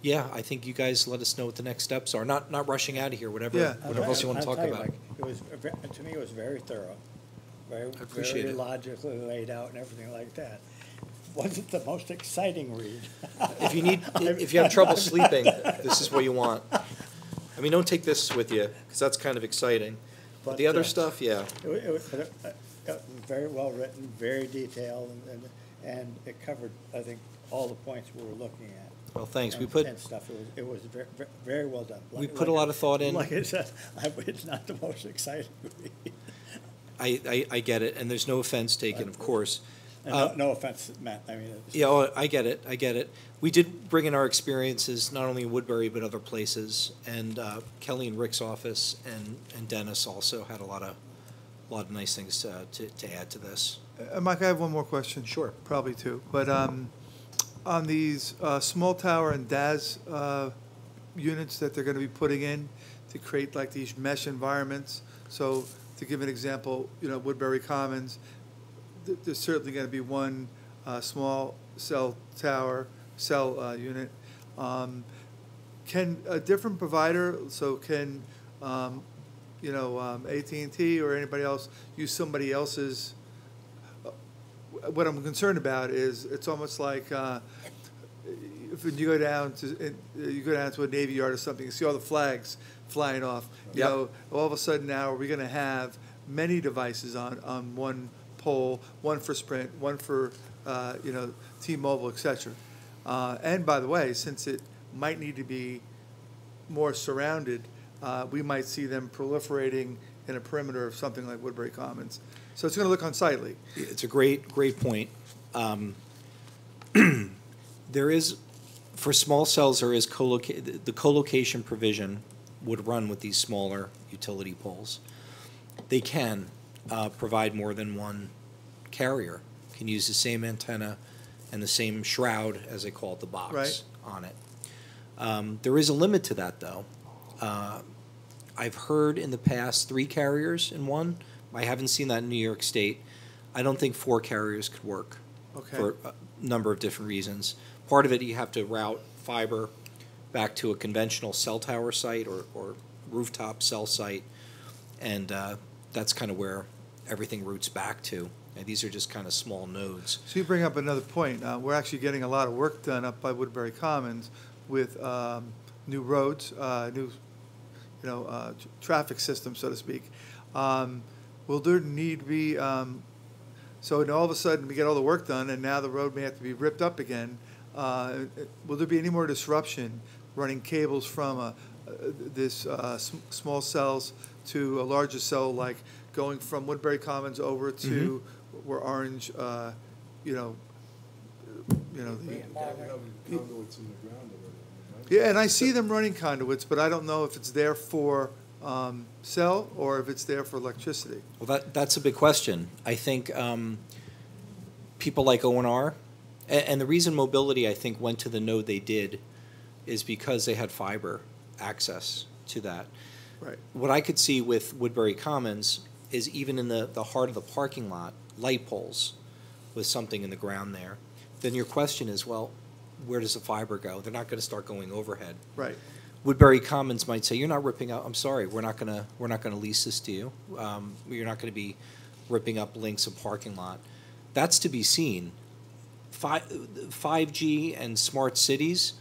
yeah, I think you guys let us know what the next steps are. Not rushing out of here. Whatever else you want to talk about. It was, to me, it was very thorough, appreciate very it. logically laid out and everything like that. Wasn't the most exciting read. If you have trouble sleeping, this is what you want. I mean, don't take this with you, because that's kind of exciting. But the other stuff, yeah. It was very well written, very detailed, and it covered, I think, all the points we were looking at. Well, thanks. And stuff. It was very, very well done. We put a lot of thought in. Like I said, it's not the most exciting read. I get it, and there's no offense taken, of course. And no offense, Matt. I mean, Yeah, oh, I get it. We did bring in our experiences, not only in Woodbury, but other places. And Kelly and Rick's office and Dennis also had a lot of nice things to add to this. Mike, I have one more question. Sure. Probably two. But on these small tower and DAS units that they're going to be putting in to create like these mesh environments. So to give an example, you know, Woodbury Commons, there's certainly going to be one small cell unit. Can a different provider, so can, you know, AT&T or anybody else use somebody else's? What I'm concerned about is it's almost like if you go down to a Navy Yard or something, you see all the flags flying off. You Yep. know, all of a sudden now, are we going to have many devices on one pole, one for Sprint, one for, T-Mobile, et cetera? And by the way, since it might need to be more surrounded, we might see them proliferating in a perimeter of something like Woodbury Commons. So it's going to look unsightly. It's a great point. There is, for small cells, there is the co-location provision would run with these smaller utility poles. They can provide more than one carrier, can use the same antenna and the same shroud, as they call it, the box, Right. on it. There is a limit to that, though. I've heard in the past 3 carriers in one. I haven't seen that in New York State. I don't think 4 carriers could work Okay. for a number of different reasons. Part of it, you have to route fiber back to a conventional cell tower site or rooftop cell site, and that's kind of where everything routes back to. And these are just kind of small nodes. So you bring up another point. We're actually getting a lot of work done up by Woodbury Commons with new roads, traffic system, so to speak. Will there need to be, so all of a sudden we get all the work done and now the road may have to be ripped up again. Will there be any more disruption running cables from this small cells to a larger cell, like going from Woodbury Commons over to where Orange, the yeah, and I see them running conduits, but I don't know if it's there for cell or if it's there for electricity. Well, that's a big question. I think people like O&R, and the reason Mobility, I think, went to the node they did is because they had fiber access to that. Right. What I could see with Woodbury Commons is even in the heart of the parking lot, light poles with something in the ground there. Then your question is, well, where does the fiber go? They're not going to start going overhead. Right. Woodbury Commons might say, you're not ripping out, I'm sorry, we're not gonna lease this to you. You're not gonna be ripping up links of parking lot. That's to be seen. 5G and smart cities,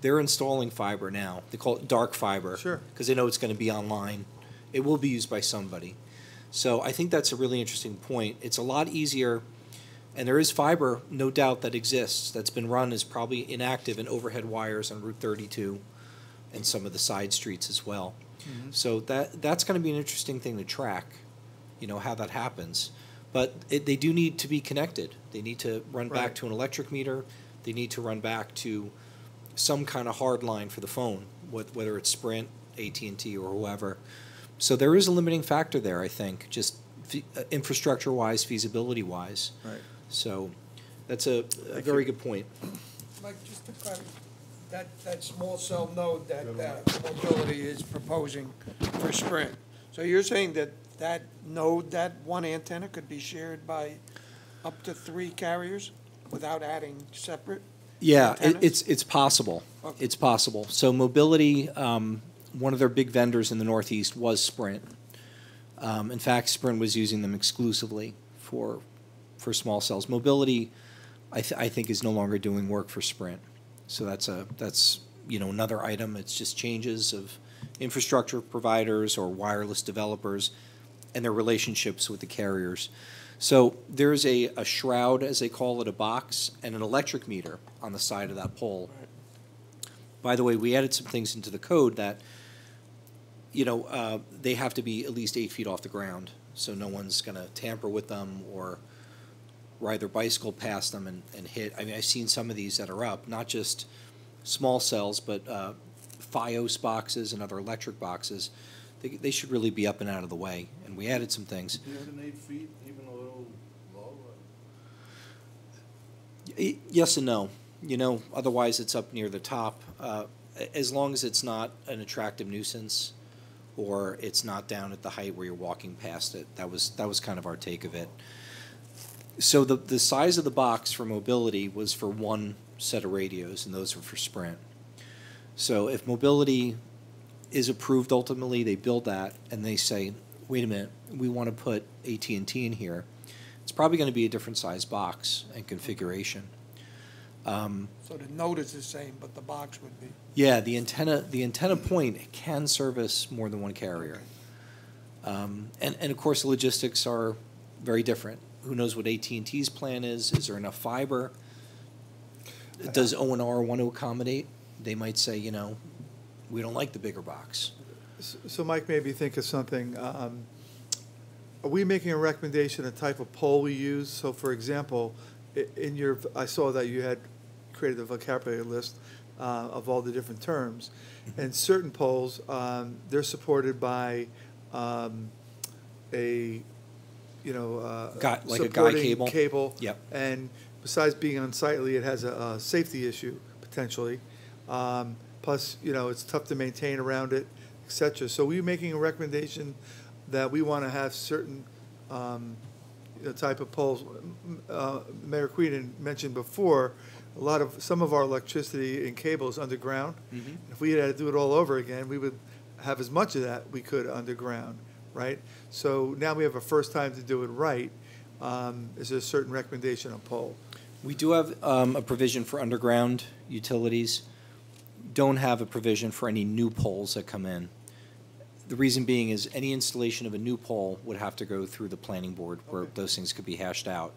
they're installing fiber now. They call it dark fiber. Sure. Because they know it's gonna be online. It will be used by somebody. So I think that's a really interesting point. It's a lot easier, and there is fiber, no doubt, that exists, that's been run as probably inactive in overhead wires on Route 32 and some of the side streets as well. Mm-hmm. So that's going to be an interesting thing to track, how that happens. But they do need to be connected. They need to run back Right. to an electric meter. They need to run back to some kind of hard line for the phone, whether it's Sprint, AT&T, or whoever. So there is a limiting factor there, I think, just infrastructure-wise, feasibility-wise. Right. So that's a very good point. Mike, just to clarify, that small cell node that Mobility is proposing for Sprint. So you're saying that node, that one antenna could be shared by up to 3 carriers without adding separate? Yeah, antennas? it's possible. Okay. It's possible. So Mobility, one of their big vendors in the Northeast was Sprint. In fact, Sprint was using them exclusively for small cells. Mobility, I think, is no longer doing work for Sprint. So that's another item. It's just changes of infrastructure providers or wireless developers and their relationships with the carriers. So there's a shroud, as they call it, a box, and an electric meter on the side of that pole. By the way, we added some things into the code that, they have to be at least 8 feet off the ground, so no one's going to tamper with them or ride their bicycle past them and hit. I mean, I've seen some of these that are up, not just small cells, but FiOS boxes and other electric boxes. They should really be up and out of the way, and we added some things. More than 8 feet, even a little low? Yes and no. Otherwise it's up near the top. As long as it's not an attractive nuisance or it's not down at the height where you're walking past it. That was kind of our take of it. So the size of the box for Mobility was for one set of radios, and those were for Sprint. So if Mobility is approved ultimately, they build that, and they say, wait a minute, we want to put AT&T in here. It's probably going to be a different size box and configuration. So the note is the same, but the box would be. Yeah, the antenna point can service more than one carrier. And of course, the logistics are very different. Who knows what AT&T's plan is? Is there enough fiber? Does O&R want to accommodate? They might say, you know, we don't like the bigger box. So Mike made me think of something. Are we making a recommendation, a type of pole we use? So for example, in your, I saw that you had created a vocabulary list of all the different terms. And certain poles, they're supported by a, you know, Like a guy supporting cable? Yep. And besides being unsightly, it has a safety issue potentially. Plus, you know, it's tough to maintain around it, et cetera. So we're making a recommendation that we want to have certain you know, type of poles. Mayor Queen mentioned before, some of our electricity and cables underground. Mhm. If we had to do it all over again, we would have as much of that we could underground, right? So now we have a first time to do it right. Is there a certain recommendation on pole? We do have a provision for underground utilities. Don't have a provision for any new poles that come in. The reason being is any installation of a new pole would have to go through the planning board where Okay. those things could be hashed out.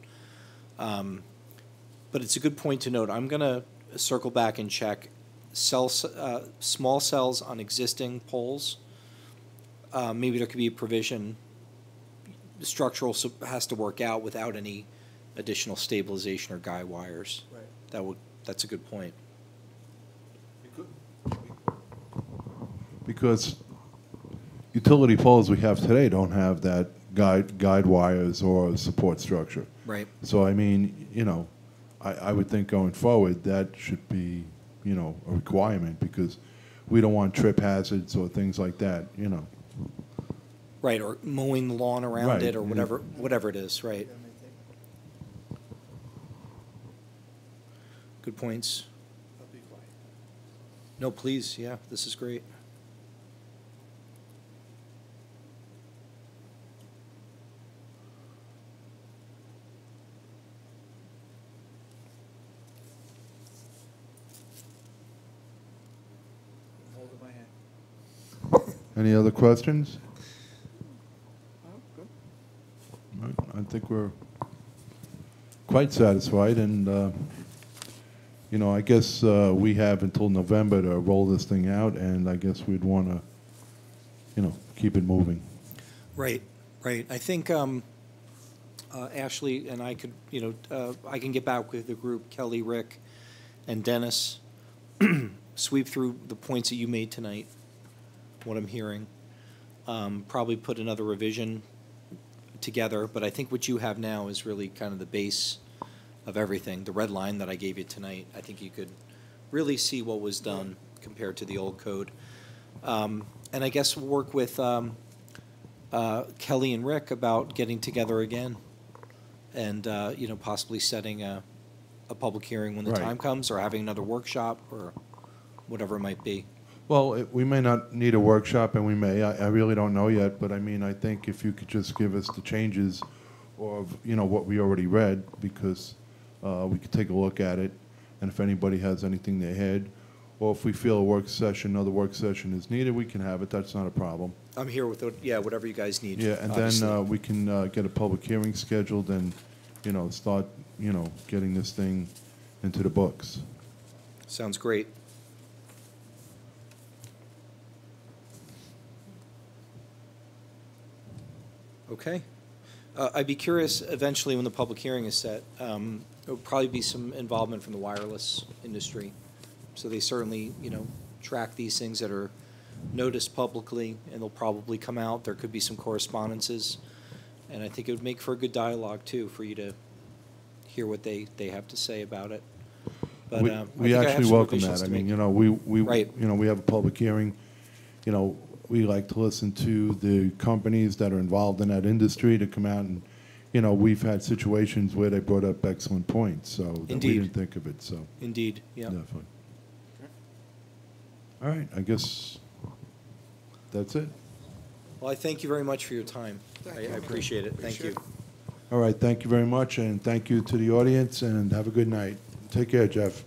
But it's a good point to note. I'm going to circle back and check small cells on existing poles. Maybe there could be a provision. The structural has to work out without any additional stabilization or guy wires. Right. That's a good point. Because utility poles we have today don't have that guide wires or support structure. Right. So, I mean, you know, I would think going forward, that should be, you know, a requirement, because we don't want trip hazards or things like that, you know. Right, or mowing the lawn around Right, it, or yeah. whatever it is, right. Good points. I'll be quiet. No, please, yeah, this is great. I'm holding my hand. Any other questions? Right, I think we're quite satisfied, and, you know, I guess we have until November to roll this thing out, and I guess we'd want to, you know, keep it moving. Right, right. I think Ashley and I could, you know, I can get back with the group, Kelly, Rick, and Dennis, sweep through the points that you made tonight, what I'm hearing. Probably put another revision together, but I think what you have now is really kind of the base of everything. The red line that I gave you tonight, I think you could really see what was done compared to the old code. And I guess we'll work with Kelly and Rick about getting together again and, you know, possibly setting a public hearing when the Right. time comes, or having another workshop, or whatever it might be. Well, we may not need a workshop, and we may. I really don't know yet, but I mean, I think if you could just give us the changes of, you know, what we already read, because we could take a look at it, and if anybody has anything they had, or if we feel another work session is needed, we can have it. That's not a problem. I'm here with, yeah, whatever you guys need. Yeah, and obviously. then we can get a public hearing scheduled and, you know, start, you know, getting this thing into the books. Sounds great. Okay. I'd be curious, eventually, when the public hearing is set, there'll probably be some involvement from the wireless industry. So they certainly, you know, track these things that are noticed publicly, and they'll probably come out. There could be some correspondences. And I think it would make for a good dialogue, too, for you to hear what they have to say about it. But We I think we I have actually some welcome revisions that. I to mean, make. you know, we Right. you know, we have a public hearing. You know, we like to listen to the companies that are involved in that industry to come out, and, you know, we've had situations where they brought up excellent points, so that we Indeed. didn't think of it, so Indeed, yeah. definitely. All right, I guess that's it. Well, I thank you very much for your time. I appreciate it. Thank you. All right, thank you very much, and thank you to the audience, and have a good night. Take care, Jeff.